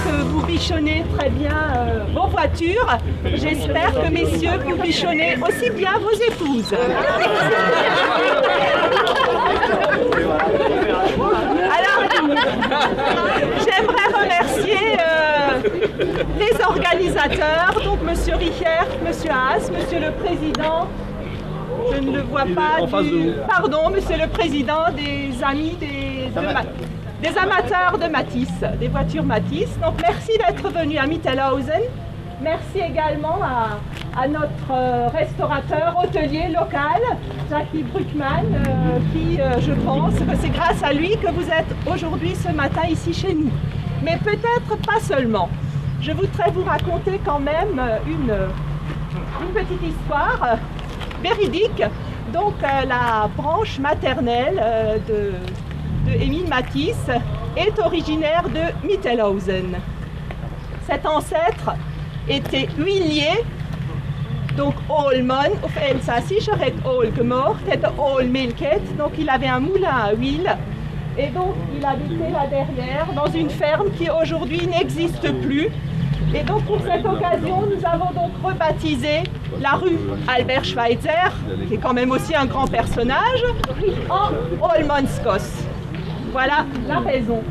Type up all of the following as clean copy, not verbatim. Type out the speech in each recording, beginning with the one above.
que vous bichonnez très bien vos voitures. J'espère que, messieurs, vous bichonnez aussi bien vos épouses. Alors, j'aimerais remercier les organisateurs, donc M. Richert, M. Haas, M. le Président. Je ne le vois pas. Pardon, Monsieur le Président des amis des amateurs de Matisse, des voitures Matisse. Donc merci d'être venu à Mittelhausen. Merci également à notre restaurateur hôtelier local, Jackie Bruckmann, qui, je pense que c'est grâce à lui que vous êtes aujourd'hui ce matin ici chez nous. Mais peut-être pas seulement. Je voudrais vous raconter quand même une petite histoire véridique. Donc la branche maternelle de Émile Matisse est originaire de Mittelhausen. Cet ancêtre était huilier, donc Olmann, auf Elsassisch hat Öl gemacht, hat Öl milket, donc il avait un moulin à huile, et donc il habitait là derrière, dans une ferme qui aujourd'hui n'existe plus. Et donc pour cette occasion, nous avons donc rebaptisé la rue Albert Schweitzer, qui est quand même aussi un grand personnage, en Olmannskos. Voilà la raison.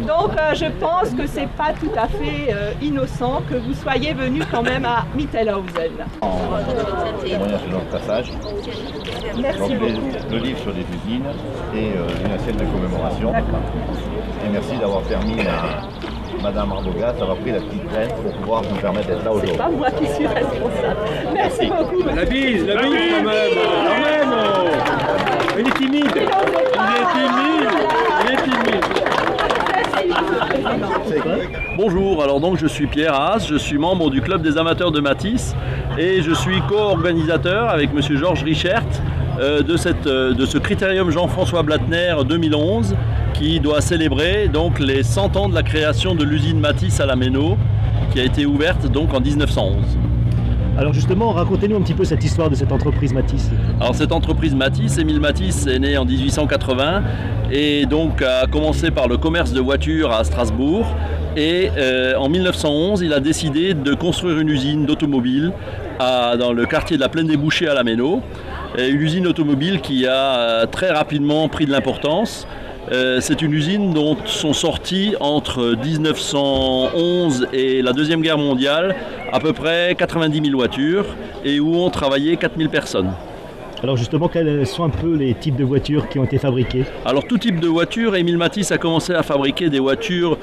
Donc je pense que c'est pas tout à fait innocent que vous soyez venus quand même à Mittelhausen. Témoignage de notre passage. Merci donc, beaucoup. le livre sur les usines et une assiette de commémoration. D'accord. Et merci d'avoir permis à Madame Arbogat d'avoir pris la petite graine pour pouvoir nous permettre d'être là aujourd'hui. C'est pas moi qui suis responsable. Merci beaucoup. La bise quand même. Il est timide. Bonjour, alors donc je suis Pierre Haas, je suis membre du club des amateurs de Matisse et je suis co-organisateur avec monsieur Georges Richert de ce critérium Jean-François Blattner 2011 qui doit célébrer donc les 100 ans de la création de l'usine Matisse à la Méno qui a été ouverte donc en 1911. Alors justement, racontez-nous un petit peu cette histoire de cette entreprise Matisse. Alors cette entreprise Matisse, Émile Matisse est né en 1880 et donc a commencé par le commerce de voitures à Strasbourg et en 1911 il a décidé de construire une usine d'automobile dans le quartier de la Plaine des Bouchers à la Méno, une usine automobile qui a très rapidement pris de l'importance. C'est une usine dont sont sorties entre 1911 et la Deuxième Guerre mondiale à peu près 90 000 voitures et où ont travaillé 4 000 personnes. Alors justement, quels sont un peu les types de voitures qui ont été fabriquées? Alors tout type de voitures, Émile Matisse a commencé à fabriquer des voitures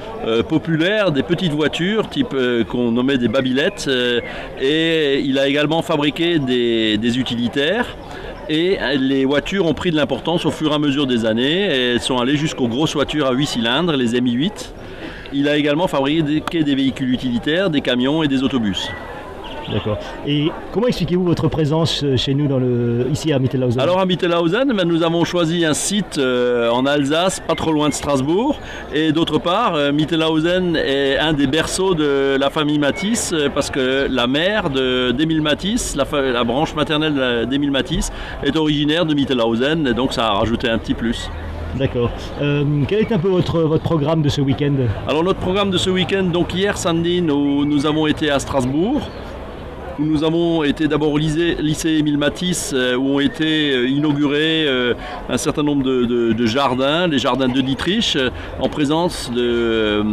populaires, des petites voitures type qu'on nommait des babylettes et il a également fabriqué des utilitaires. Et les voitures ont pris de l'importance au fur et à mesure des années. Et elles sont allées jusqu'aux grosses voitures à 8 cylindres, les MI8. Il a également fabriqué des véhicules utilitaires, des camions et des autobus. D'accord. Et comment expliquez-vous votre présence chez nous ici à Mittelhausen? Alors à Mittelhausen, nous avons choisi un site en Alsace, pas trop loin de Strasbourg. Et d'autre part, Mittelhausen est un des berceaux de la famille Matisse parce que la mère d'Émile Matisse, la branche maternelle d'Émile Matisse, est originaire de Mittelhausen. Et donc ça a rajouté un petit plus. D'accord. Quel est un peu votre programme de ce week-end? Alors notre programme de ce week-end, donc hier samedi, nous avons été à Strasbourg. Nous avons été d'abord au lycée Émile Matisse où ont été inaugurés un certain nombre de jardins, les jardins de Dietrich, en présence de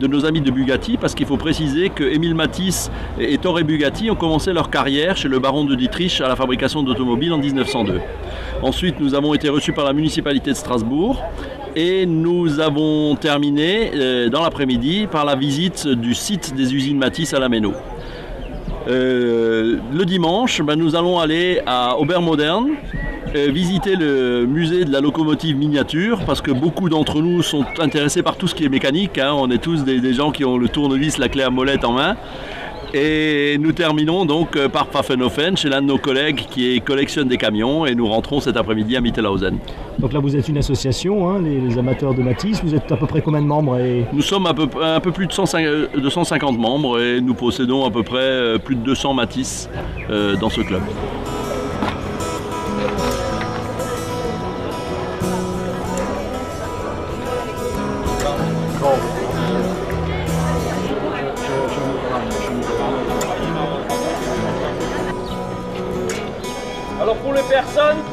nos amis de Bugatti, parce qu'il faut préciser que Émile Matisse et Torre Bugatti ont commencé leur carrière chez le baron de Dietrich à la fabrication d'automobiles en 1902. Ensuite, nous avons été reçus par la municipalité de Strasbourg et nous avons terminé dans l'après-midi par la visite du site des usines Matisse à la Méno. Le dimanche, nous allons aller à Obermodern, visiter le musée de la locomotive miniature parce que beaucoup d'entre nous sont intéressés par tout ce qui est mécanique. On est tous des gens qui ont le tournevis, la clé à molette en main. Et nous terminons donc par Pfaffenhofen chez l'un de nos collègues qui collectionne des camions et nous rentrons cet après-midi à Mittelhausen. Donc là vous êtes une association, les amateurs de Matisse, vous êtes à peu près combien de membres Nous sommes un peu plus de 150 membres et nous possédons à peu près plus de 200 Matisse dans ce club.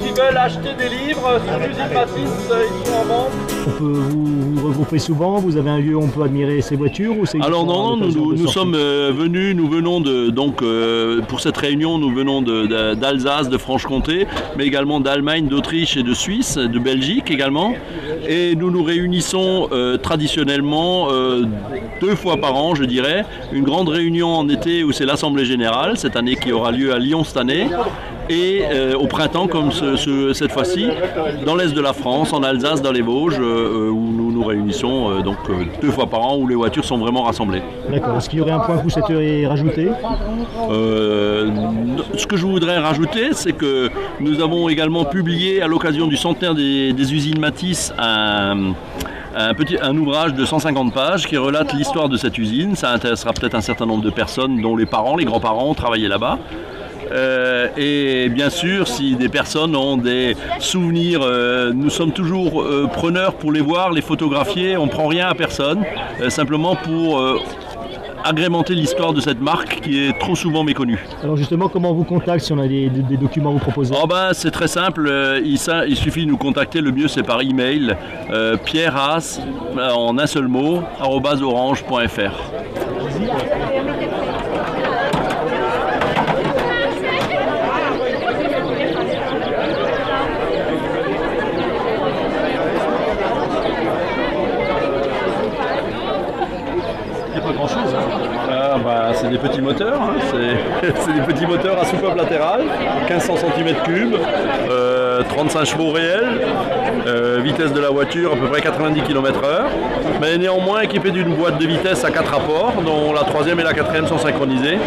qui veulent acheter des livres sur l'usine Matisse, ils sont en vente. On peut vous regrouper souvent, vous avez un lieu où on peut admirer ces voitures ou c'est Alors non, nous sommes venus, nous venons pour cette réunion, nous venons d'Alsace, de Franche-Comté, mais également d'Allemagne, d'Autriche et de Suisse, de Belgique également. Et nous nous réunissons traditionnellement 2 fois par an, je dirais. Une grande réunion en été où c'est l'Assemblée Générale, cette année qui aura lieu à Lyon cette année. Et au printemps, comme cette fois-ci, dans l'est de la France, en Alsace, dans les Vosges, où nous nous réunissons 2 fois par an, où les voitures sont vraiment rassemblées. D'accord. Est-ce qu'il y aurait un point que vous souhaiteriez rajouter? Ce que je voudrais rajouter, c'est que nous avons également publié, à l'occasion du centenaire des usines Matisse, un ouvrage de 150 pages qui relate l'histoire de cette usine. Ça intéressera peut-être un certain nombre de personnes dont les parents, les grands-parents ont travaillé là-bas. Et bien sûr, si des personnes ont des souvenirs, nous sommes toujours preneurs pour les voir, les photographier. On ne prend rien à personne, simplement pour agrémenter l'histoire de cette marque qui est trop souvent méconnue. Alors justement, comment on vous contacte si on a des documents à vous proposer? C'est très simple, il suffit de nous contacter, le mieux c'est par email, Pierre Haas, en un seul mot, @orange.fr. C'est des petits moteurs, hein. C'est des petits moteurs à soupape latérale, 1500 cm3, 35 chevaux réels, vitesse de la voiture à peu près 90 km/h, mais néanmoins équipé d'une boîte de vitesse à 4 rapports, dont la 3e et la 4e sont synchronisées.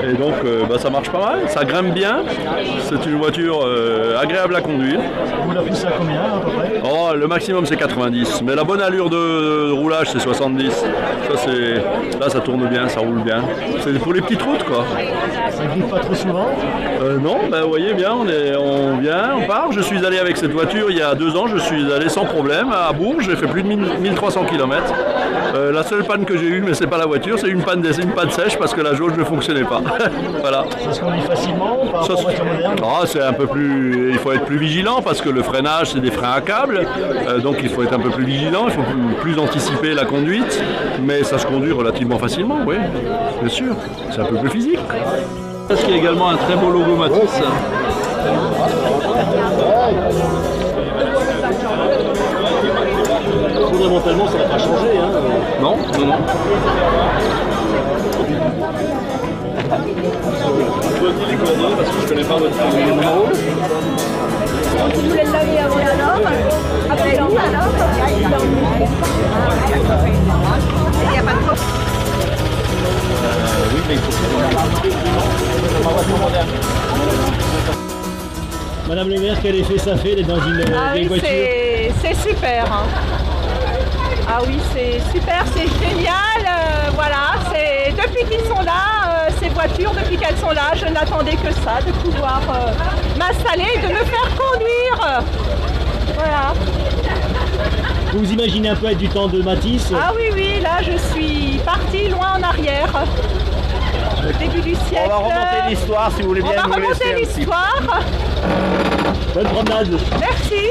Et donc ça marche pas mal, ça grimpe bien, c'est une voiture agréable à conduire. Vous la poussez à combien à peu près? Le maximum c'est 90, mais la bonne allure de roulage c'est 70. Là ça tourne bien, ça roule bien. C'est pour les petites routes quoi. Ça griffe pas trop souvent? Non, vous voyez bien, on vient, on part. Je suis allé avec cette voiture il y a 2 ans, je suis allé sans problème à Bourges, j'ai fait plus de 1300 km. La seule panne que j'ai eue, mais c'est pas la voiture, c'est une panne sèche parce que la jauge ne fonctionnait pas. Voilà. Ça se conduit facilement par rapport aux voitures modernes? C'est un peu plus. Il faut être plus vigilant parce que le freinage c'est des freins à câble, donc il faut être un peu plus vigilant, il faut plus anticiper la conduite, mais ça se conduit relativement facilement, oui, bien sûr. C'est un peu plus physique. Parce qu'il y a également un très beau logo Matisse. Fondamentalement, ça n'a pas changé. Hein. Non. Je peux aussi les coordonnées parce que je ne connais pas votre numéro. Vous voulez le laver avant alors? Après nous alors? Il n'y a pas de problème. Oui, mais il faut Madame le maire, quel effet ça fait d'être dans une vieille voiture? C'est super. Hein. Ah oui, c'est super, c'est génial. Voilà, depuis qu'ils sont là, ces voitures, depuis qu'elles sont là, je n'attendais que ça, de pouvoir m'installer et de me faire conduire. Voilà. Vous imaginez un peu être du temps de Matisse? Ah oui, là je suis partie loin en arrière. Au début du siècle. On va remonter l'histoire si vous voulez bien. On va remonter l'histoire. Bonne promenade. Merci.